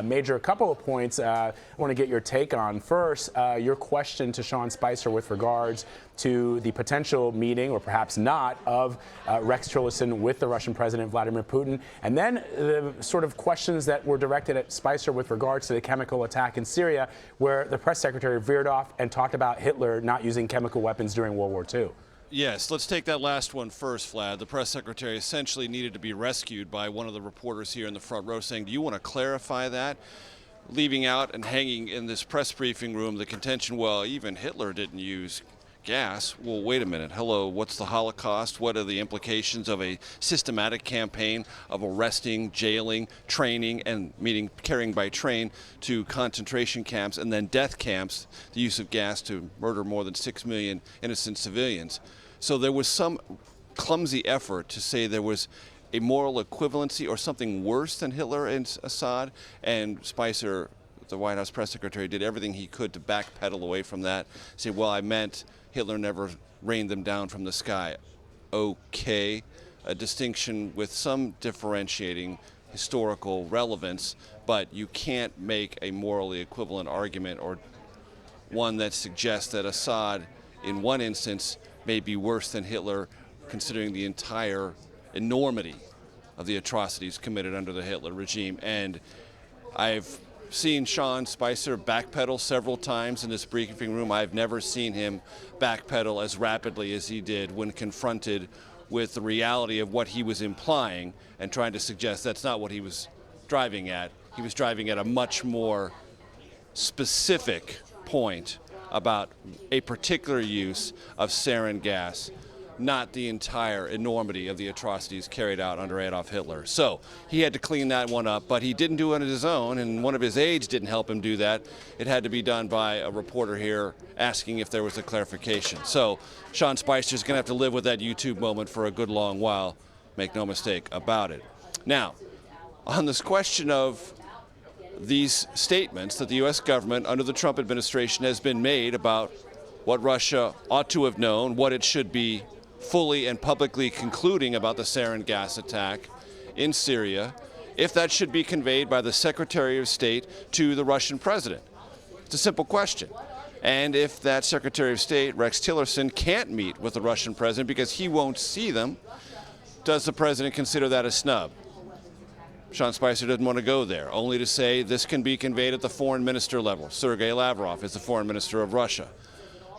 Major, a couple of points I want to get your take on. First, your question to Sean Spicer with regards to the potential meeting, or perhaps not, of Rex Tillerson with the Russian President Vladimir Putin. And then the sort of questions that were directed at Spicer with regards to the chemical attack in Syria, where the press secretary veered off and talked about Hitler not using chemical weapons during World War II. Yes, let's take that last one first, Vlad. The press secretary essentially needed to be rescued by one of the reporters here in the front row saying, do you want to clarify that? Leaving out and hanging in this press briefing room the contention, well, even Hitler didn't use gas. Well, wait a minute. Hello, what's the Holocaust? What are the implications of a systematic campaign of arresting, jailing, training, and carrying by train to concentration camps and then death camps, the use of gas to murder more than 6 million innocent civilians? So there was some clumsy effort to say there was a moral equivalency or something worse than Hitler and Assad, and Spicer, the White House press secretary, did everything he could to backpedal away from that, say, well, I meant Hitler never rained them down from the sky. Okay, a distinction with some differentiating historical relevance, but you can't make a morally equivalent argument or one that suggests that Assad, in one instance, may be worse than Hitler, considering the entire enormity of the atrocities committed under the Hitler regime. And I've seen Sean Spicer backpedal several times in this briefing room. I've never seen him backpedal as rapidly as he did when confronted with the reality of what he was implying and trying to suggest that's not what he was driving at. He was driving at a much more specific point about a particular use of sarin gas, not the entire enormity of the atrocities carried out under Adolf Hitler. So he had to clean that one up, but he didn't do it on his own, and one of his aides didn't help him do that. It had to be done by a reporter here asking if there was a clarification. So Sean Spicer's going to have to live with that YouTube moment for a good long while. Make no mistake about it. Now, on this question of these statements that the U.S. government under the Trump administration has been made about what Russia ought to have known, what it should be fully and publicly concluding about the sarin gas attack in Syria, if that should be conveyed by the Secretary of State to the Russian president. It's a simple question. And if that Secretary of State, Rex Tillerson, can't meet with the Russian president because he won't see them, does the president consider that a snub? Sean Spicer didn't want to go there, only to say this can be conveyed at the foreign minister level. Sergei Lavrov is the foreign minister of Russia.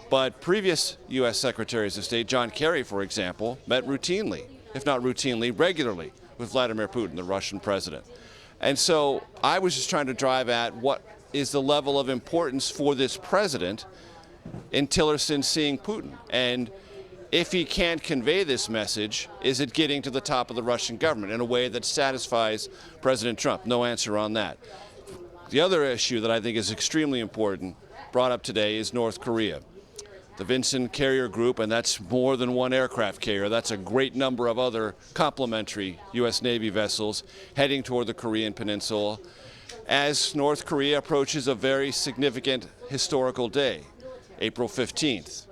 But previous U.S. Secretaries of State, John Kerry, for example, met routinely, if not routinely, regularly with Vladimir Putin, the Russian president. And so I was just trying to drive at what is the level of importance for this president in Tillerson seeing Putin. And if he can't convey this message, is it getting to the top of the Russian government in a way that satisfies President Trump? No answer on that. The other issue that I think is extremely important brought up today is North Korea. The Vinson carrier group, and that's more than one aircraft carrier. That's a great number of other complementary U.S. Navy vessels heading toward the Korean Peninsula as North Korea approaches a very significant historical day, April 15th,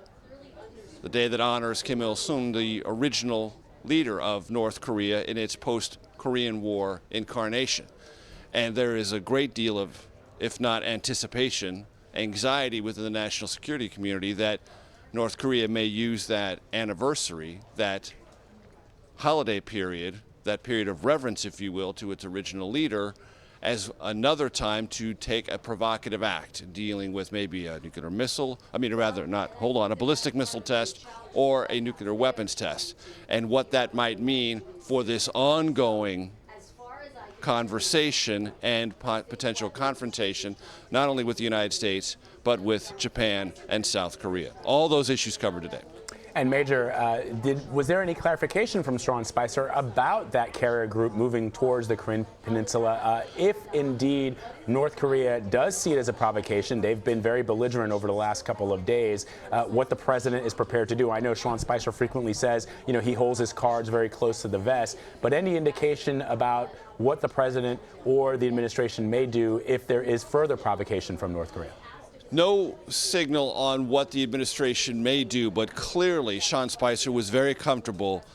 the day that honors Kim Il-sung, the original leader of North Korea in its post-Korean War incarnation. And there is a great deal of, if not anticipation, anxiety within the national security community that North Korea may use that anniversary, that holiday period, that period of reverence, if you will, to its original leader, as another time to take a provocative act, dealing with maybe a nuclear missile, a ballistic missile test or a nuclear weapons test, and what that might mean for this ongoing conversation and potential confrontation, not only with the United States, but with Japan and South Korea. All those issues covered today. And Major, was there any clarification from Sean Spicer about that carrier group moving towards the Korean Peninsula? If indeed North Korea does see it as a provocation, they've been very belligerent over the last couple of days, what the president is prepared to do. I know Sean Spicer frequently says, he holds his cards very close to the vest, but any indication about what the president or the administration may do if there is further provocation from North Korea? No signal on what the administration may do, but clearly Sean Spicer was very comfortable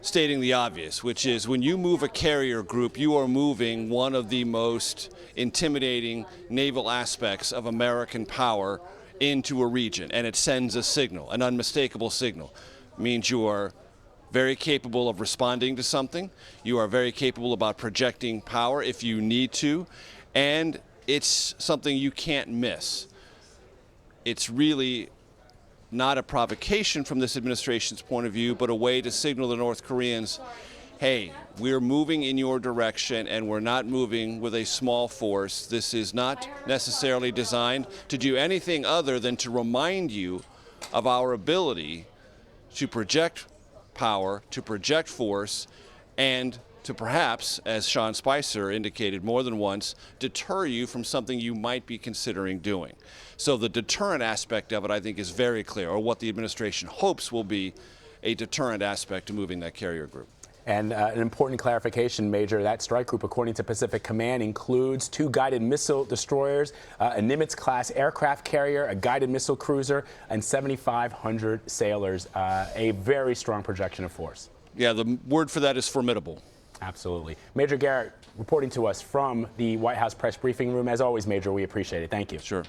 stating the obvious, which is when you move a carrier group, you are moving one of the most intimidating naval aspects of American power into a region, and it sends a signal, an unmistakable signal. It means you are very capable of responding to something, you are very capable about projecting power if you need to, and it's something you can't miss. It's really not a provocation from this administration's point of view, but a way to signal the North Koreans, hey, we're moving in your direction and we're not moving with a small force. This is not necessarily designed to do anything other than to remind you of our ability to project power, to project force, and to perhaps, as Sean Spicer indicated more than once, deter you from something you might be considering doing. So the deterrent aspect of it, I think, is very clear, or what the administration hopes will be a deterrent aspect to moving that carrier group. And an important clarification, Major, that strike group, according to Pacific Command, includes 2 guided missile destroyers, a Nimitz-class aircraft carrier, a guided missile cruiser, and 7,500 sailors, a very strong projection of force. Yeah, the word for that is formidable. Absolutely. Major Garrett reporting to us from the White House press briefing room. As always, Major, we appreciate it. Thank you. Sure.